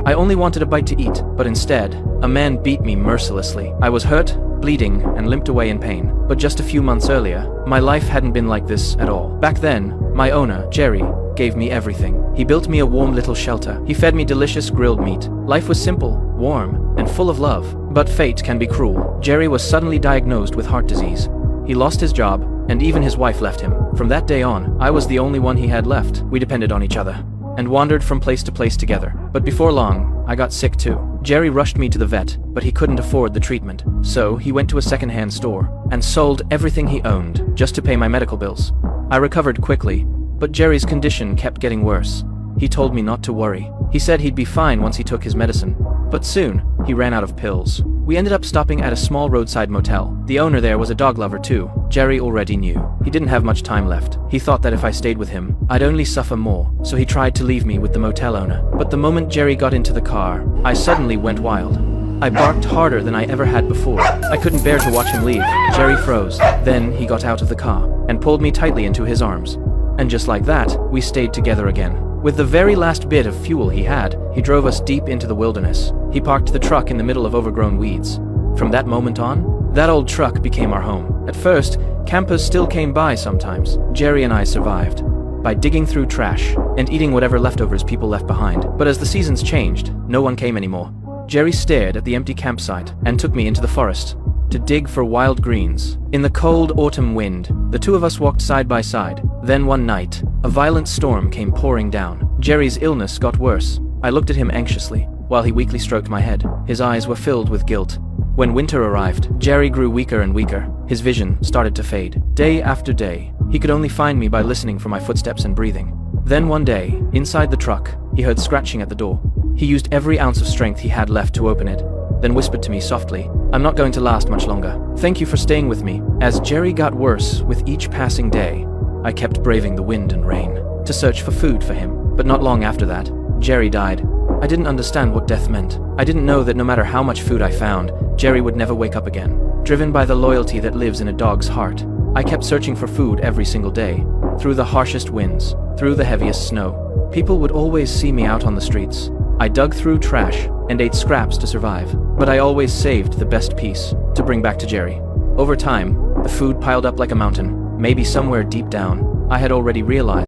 I only wanted a bite to eat, but instead, a man beat me mercilessly. I was hurt, bleeding, and limped away in pain. But just a few months earlier, my life hadn't been like this at all. Back then, my owner, Jerry, gave me everything. He built me a warm little shelter. He fed me delicious grilled meat. Life was simple, warm, and full of love. But fate can be cruel. Jerry was suddenly diagnosed with heart disease. He lost his job, and even his wife left him. From that day on, I was the only one he had left. We depended on each other and wandered from place to place together. But before long, I got sick too. Jerry rushed me to the vet, but he couldn't afford the treatment. So he went to a second-hand store and sold everything he owned just to pay my medical bills. I recovered quickly, but Jerry's condition kept getting worse. He told me not to worry. He said he'd be fine once he took his medicine. But soon, he ran out of pills. We ended up stopping at a small roadside motel. The owner there was a dog lover too. Jerry already knew. He didn't have much time left. He thought that if I stayed with him, I'd only suffer more, so he tried to leave me with the motel owner. But the moment Jerry got into the car, I suddenly went wild. I barked harder than I ever had before. I couldn't bear to watch him leave. Jerry froze. Then he got out of the car and pulled me tightly into his arms. And just like that, we stayed together again. With the very last bit of fuel he had, he drove us deep into the wilderness. He parked the truck in the middle of overgrown weeds. From that moment on, that old truck became our home. At first, campers still came by sometimes. Jerry and I survived by digging through trash and eating whatever leftovers people left behind. But as the seasons changed, no one came anymore. Jerry stared at the empty campsite and took me into the forest to dig for wild greens. In the cold autumn wind, the two of us walked side by side. Then one night, a violent storm came pouring down. Jerry's illness got worse. I looked at him anxiously, while he weakly stroked my head. His eyes were filled with guilt. When winter arrived, Jerry grew weaker and weaker. His vision started to fade. Day after day, he could only find me by listening for my footsteps and breathing. Then one day, inside the truck, he heard scratching at the door. He used every ounce of strength he had left to open it, then whispered to me softly, "I'm not going to last much longer. Thank you for staying with me." As Jerry got worse with each passing day, I kept braving the wind and rain to search for food for him. But not long after that, Jerry died. I didn't understand what death meant. I didn't know that no matter how much food I found, Jerry would never wake up again. Driven by the loyalty that lives in a dog's heart, I kept searching for food every single day, through the harshest winds, through the heaviest snow. People would always see me out on the streets. I dug through trash and ate scraps to survive, but I always saved the best piece to bring back to Jerry. Over time, the food piled up like a mountain. Maybe somewhere deep down, I had already realized